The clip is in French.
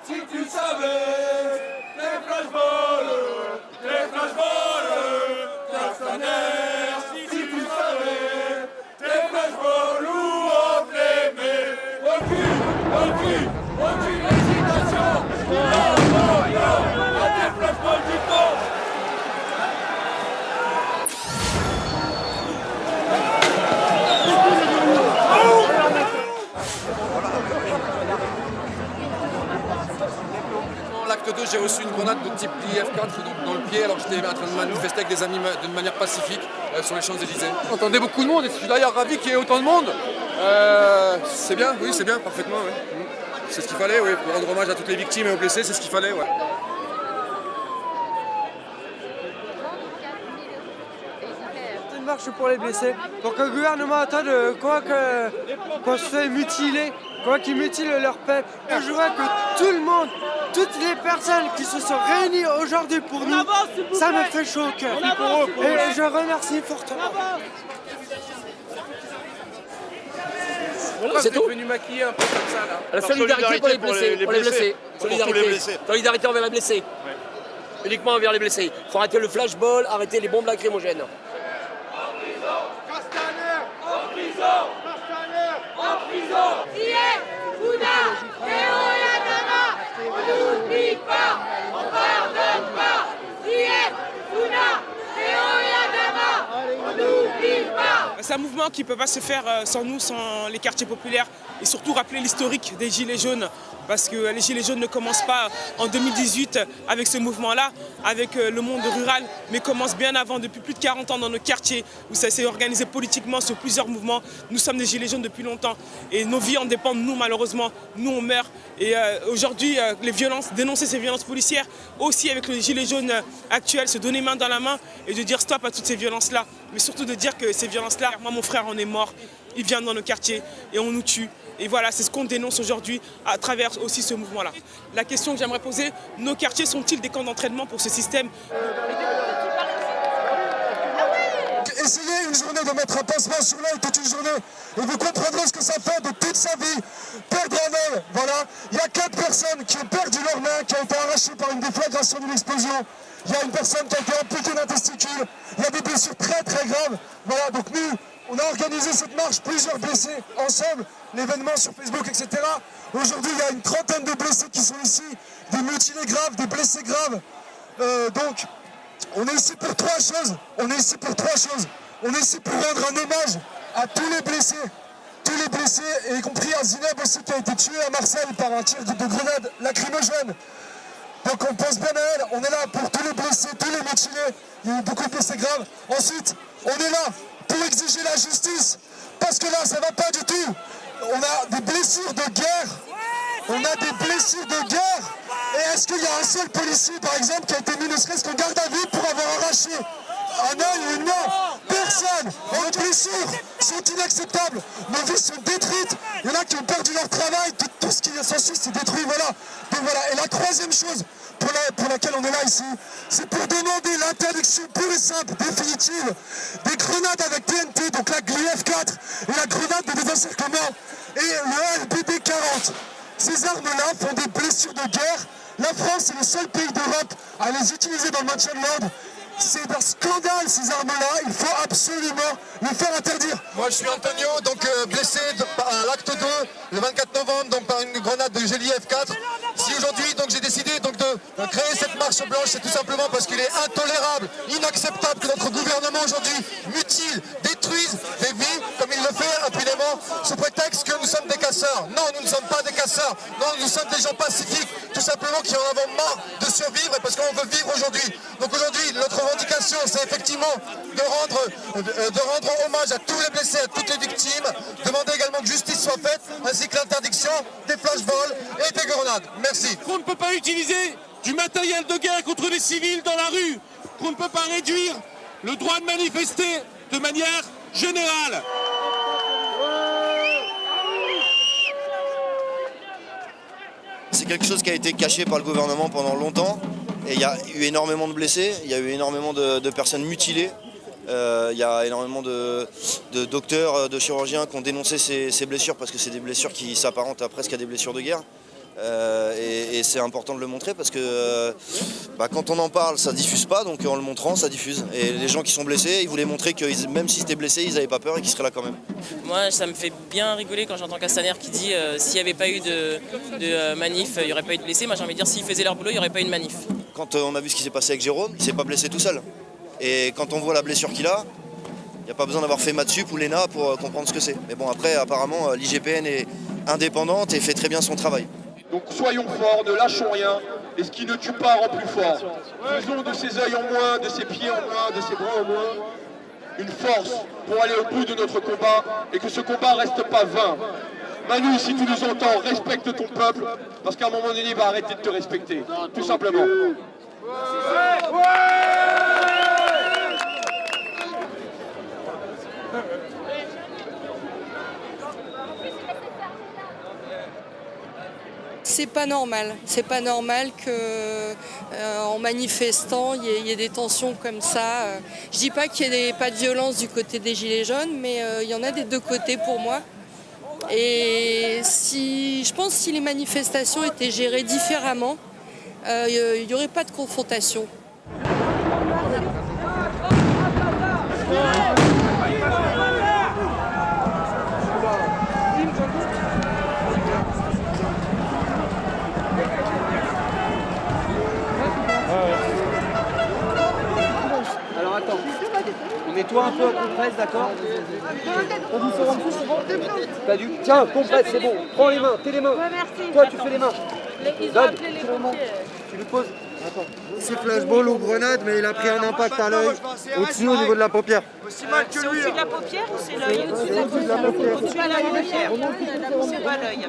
Si tu savais, les flashballs, Castaner. Si tu savais, les flashballs où on l'aimait. Aucune hésitation. Non, à tes flashballs du temps. L'acte 2, j'ai reçu une grenade de type IF4 donc dans le pied alors que j'étais en train de manifester avec des amis d'une manière pacifique sur les Champs-Élysées. On entendait beaucoup de monde et je suis d'ailleurs ravi qu'il y ait autant de monde. C'est bien, oui, c'est bien, parfaitement. Oui. C'est ce qu'il fallait, oui, pour rendre hommage à toutes les victimes et aux blessés, c'est ce qu'il fallait. Ouais. Une marche pour les blessés, pour que le gouvernement attende qu'on se fait mutiler, qu'ils mutilent leur peuple. Je vois que tout le monde, toutes les personnes qui se sont réunies aujourd'hui pour nous, ça me fait chaud au cœur. Et je remercie fortement. C'est tout. Venu maquiller un peu comme ça là. La solidarité pour les blessés. Solidarité envers les blessés. Ouais. Uniquement envers les blessés. Il faut arrêter le flashball, arrêter les bombes lacrymogènes. En prison. Hier, Bouna, Théo et Adama, on n'oublie pas, on pardonne pas. Hier, Bouna, Théo et Adama, on n'oublie pas. C'est un mouvement qui ne peut pas se faire sans nous, sans les quartiers populaires et surtout rappeler l'historique des Gilets jaunes. Parce que les Gilets jaunes ne commencent pas en 2018 avec ce mouvement-là, avec le monde rural, mais commencent bien avant, depuis plus de 40 ans dans nos quartiers, où ça s'est organisé politiquement sur plusieurs mouvements. Nous sommes des Gilets jaunes depuis longtemps et nos vies en dépendent, nous malheureusement, nous on meurt. Et aujourd'hui, les violences, dénoncer ces violences policières, aussi avec les Gilets jaunes actuels, se donner main dans la main et de dire stop à toutes ces violences-là. Mais surtout de dire que ces violences-là, moi mon frère en est mort, il vient dans nos quartiers et on nous tue. Et voilà, c'est ce qu'on dénonce aujourd'hui à travers aussi ce mouvement-là. La question que j'aimerais poser, nos quartiers sont-ils des camps d'entraînement pour ce système ? Essayez une journée de mettre un pansement sur l'œil toute une journée et vous comprendrez ce que ça fait de toute sa vie. Perdre un œil, voilà. Il y a 4 personnes qui ont perdu leur main, qui ont été arrachées par une déflagration d'une explosion. Il y a une personne qui a été amputée d'un testicule. Il y a des blessures très très graves. Voilà, donc nous, on a organisé cette marche, plusieurs blessés ensemble, l'événement sur Facebook, etc. Aujourd'hui, il y a une trentaine de blessés qui sont ici, des mutilés graves, des blessés graves. Donc, on est ici pour 3 choses. On est ici pour rendre un hommage à tous les blessés, et y compris à Zineb aussi qui a été tué à Marseille par un tir de grenade lacrymogène. Donc on pense bien à elle, on est là pour tous les blessés, tous les mutilés, il y a eu beaucoup de blessés graves. Ensuite, on est là pour exiger la justice, parce que là ça va pas du tout. On a des blessures de guerre, et est-ce qu'il y a un seul policier par exemple qui a été mis ne serait-ce qu'en garde à vue pour avoir arraché un œil ou une main? Personne. Les blessures sont inacceptables, nos vies sont détruites, il y en a qui ont perdu leur travail, tout ce qui s'ensuit c'est détruit, voilà. Donc voilà, et la troisième chose pour laquelle on est là ici, c'est pour demander l'interdiction pure et simple, définitive, des grenades avec TNT, donc la GLIF-4 et la grenade de désencerclement et le LBD-40. Ces armes-là font des blessures de guerre. La France est le seul pays d'Europe à les utiliser dans le maintien de l'ordre. C'est un scandale ces armes-là, il faut absolument les faire interdire. Moi je suis Antonio, donc blessé à l'acte 2 le 24 novembre donc, par une grenade de GLIF-4. Si aujourd'hui donc j'ai décidé donc, de créer cette marche blanche, c'est tout simplement parce qu'il est intolérable, inacceptable que notre gouvernement aujourd'hui mutile, détruise des vies comme il le fait impunément sous prétexte que nous sommes des casseurs. Non, nous ne sommes pas des casseurs, non, nous sommes des gens pacifiques, tout simplement qui en avons marre de survivre et parce qu'on veut vivre aujourd'hui. Donc aujourd'hui, notre revendication, c'est effectivement de rendre hommage à tous les blessés, à toutes les victimes, demander également que justice soit faite, ainsi que l'interdiction des flashballs et des grenades. Merci. Qu'on ne peut pas utiliser du matériel de guerre contre les civils dans la rue, qu'on ne peut pas réduire le droit de manifester de manière générale. C'est quelque chose qui a été caché par le gouvernement pendant longtemps. Et il y a eu énormément de blessés, il y a eu énormément de personnes mutilées. Il y a énormément de docteurs, de chirurgiens qui ont dénoncé ces blessures parce que c'est des blessures qui s'apparentent presque à des blessures de guerre. Et c'est important de le montrer parce que quand on en parle, ça diffuse pas, donc en le montrant, ça diffuse. Et les gens qui sont blessés, ils voulaient montrer que même s'ils étaient blessés, ils n'avaient pas peur et qu'ils seraient là quand même. Moi, ça me fait bien rigoler quand j'entends Castaner qui dit s'il n'y avait pas eu de manif, il n'y aurait pas eu de blessés. Moi, j'ai envie de dire s'ils faisaient leur boulot, il n'y aurait pas eu de manif. Quand on a vu ce qui s'est passé avec Jérôme, il ne s'est pas blessé tout seul. Et quand on voit la blessure qu'il a, il n'y a pas besoin d'avoir fait Matsup ou l'ENA pour comprendre ce que c'est. Mais bon, après, apparemment, l'IGPN est indépendante et fait très bien son travail. Donc soyons forts, ne lâchons rien, et ce qui ne tue pas rend plus fort. Faisons de ses yeux en moins, de ses pieds en moins, de ses bras en moins, une force pour aller au bout de notre combat, et que ce combat reste pas vain. Manu, si tu nous entends, respecte ton peuple, parce qu'à un moment donné, il va arrêter de te respecter, tout simplement. C'est pas normal que en manifestant il y ait des tensions comme ça. Je dis pas qu'il n'y ait pas de violence du côté des Gilets jaunes, mais il y en a des deux côtés pour moi. Et je pense que si les manifestations étaient gérées différemment, il n'y aurait pas de confrontation. Alors attends, on nettoie un peu à compresse, d'accord? On vous sort en dessous, c'est bon? T'as dû. Tiens, compresse, c'est bon. Prends les mains, tes les mains. Ouais, merci. Toi, tu fais les mains. Ils ont appelé les pompiers. Tu lui poses. Attends. C'est flashball ou grenade, mais il a pris un impact à l'œil, au-dessus au niveau de la paupière. C'est au-dessus de la paupière ou c'est l'œil? Au-dessus de la paupière. Au-dessus de la paupière. C'est pas l'œil.